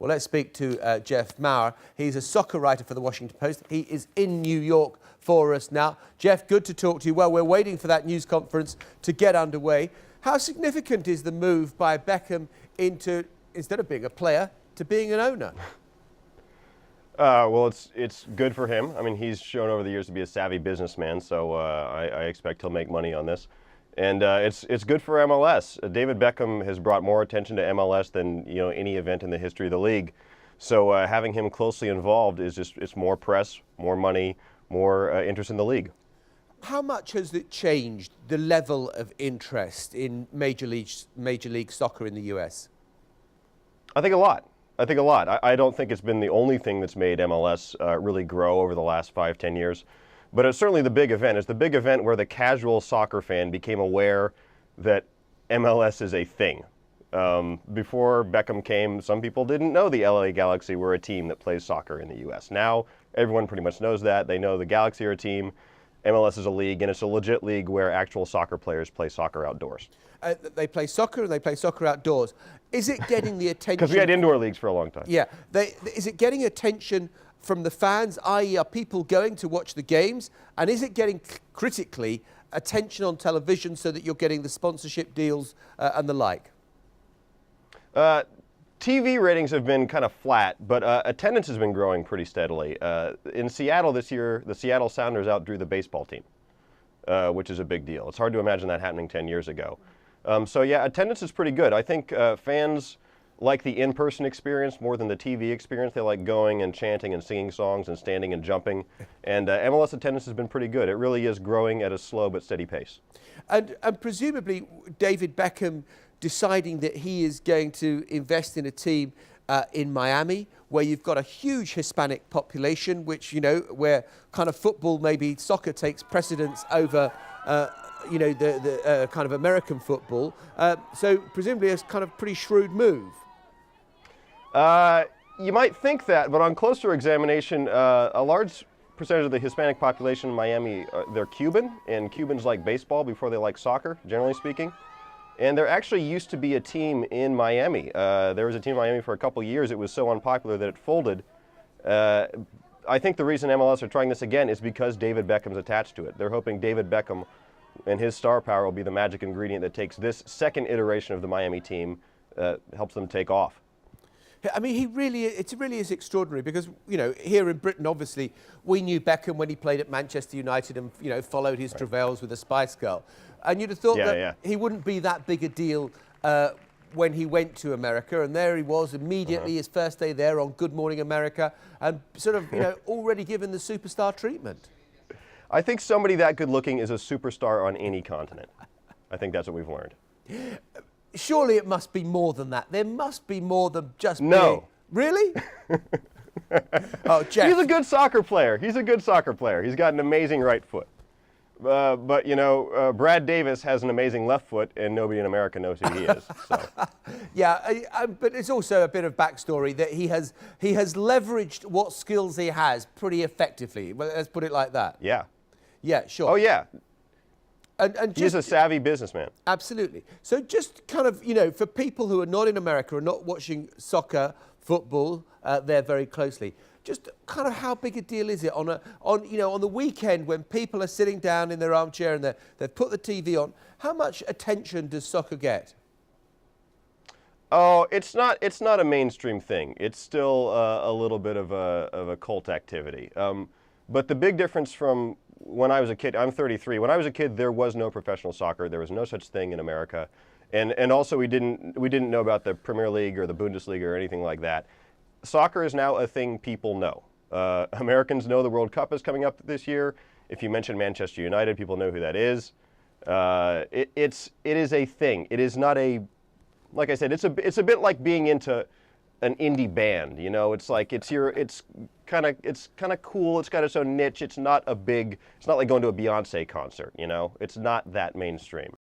Well, let's speak to Jeff Maurer. He's a soccer writer for the Washington Post. He is in New York for us now. Jeff, good to talk to you. Well, we're waiting for that news conference to get underway. How significant is the move by Beckham into, instead of being a player, to being an owner? Well, it's good for him. I mean, he's shown over the years to be a savvy businessman, so I expect he'll make money on this. And it's good for MLS. David Beckham has brought more attention to MLS than any event in the history of the league. So having him closely involved is it's more press, more money, more interest in the league. How much has it changed the level of interest in Major League Soccer in the US? I think a lot. I don't think it's been the only thing that's made MLS really grow over the last 5-10 years. But it's certainly the big event. It's the big event where the casual soccer fan became aware that MLS is a thing. Before Beckham came, some people didn't know the LA Galaxy were a team that plays soccer in the U.S. Now, everyone pretty much knows that. They know the Galaxy are a team, MLS is a league, and it's a legit league where actual soccer players play soccer outdoors. They play soccer and they play soccer outdoors. Is it getting the attention? Because we had indoor leagues for a long time. Yeah. Is it getting attention from the fans, i.e. are people going to watch the games? And is it getting, critically, attention on television so that you're getting the sponsorship deals and the like? TV ratings have been kind of flat, but attendance has been growing pretty steadily. In Seattle this year, the Seattle Sounders outdrew the baseball team, which is a big deal. It's hard to imagine that happening 10 years ago. So yeah, attendance is pretty good. I think fans like the in-person experience more than the TV experience. They like going and chanting and singing songs and standing and jumping. And MLS attendance has been pretty good. It really is growing at a slow but steady pace. And presumably David Beckham deciding that he is going to invest in a team in Miami, where you've got a huge Hispanic population, which, where kind of football, maybe soccer takes precedence over the kind of American football. So presumably it's kind of pretty shrewd move. You might think that, but on closer examination, a large percentage of the Hispanic population in Miami, they're Cuban, and Cubans like baseball before they like soccer, generally speaking. And there actually used to be a team in Miami. There was a team in Miami for a couple years. It was so unpopular that it folded. I think the reason MLS are trying this again is because David Beckham's attached to it. They're hoping David Beckham and his star power will be the magic ingredient that takes this second iteration of the Miami team, helps them take off. I mean, it really is extraordinary because, here in Britain, obviously, we knew Beckham when he played at Manchester United and, followed his travails with the Spice Girl. And you'd have thought that he wouldn't be that big a deal when he went to America. And there he was immediately, his first day there on Good Morning America, and sort of, already given the superstar treatment. I think somebody that good looking is a superstar on any continent. I think that's what we've learned. Surely it must be more than that. There must be more than just No. Really? Oh, Jeff. He's a good soccer player. He's got an amazing right foot. But, Brad Davis has an amazing left foot, and nobody in America knows who he is. So. Yeah, but it's also a bit of backstory that he has leveraged what skills he has pretty effectively. Well, let's put it like that. Yeah. Yeah, sure. Oh, yeah. And he's a savvy businessman. Absolutely. So just kind of, for people who are not in America and not watching soccer, football there very closely, just kind of how big a deal is it on the weekend when people are sitting down in their armchair and they've put the TV on? How much attention does soccer get? Oh, it's not a mainstream thing. It's still a little bit of a cult activity. But the big difference from when I was a kid, I'm 33. When I was a kid, there was no professional soccer. There was no such thing in America, and also we didn't know about the Premier League or the Bundesliga or anything like that. Soccer is now a thing people know. Americans know the World Cup is coming up this year. If you mention Manchester United, people know who that is. It is a thing. It is not a, like I said, it's a bit like being into an indie band. It's like it's kind of cool. It's got its own niche. It's not like going to a Beyonce concert. It's not that mainstream.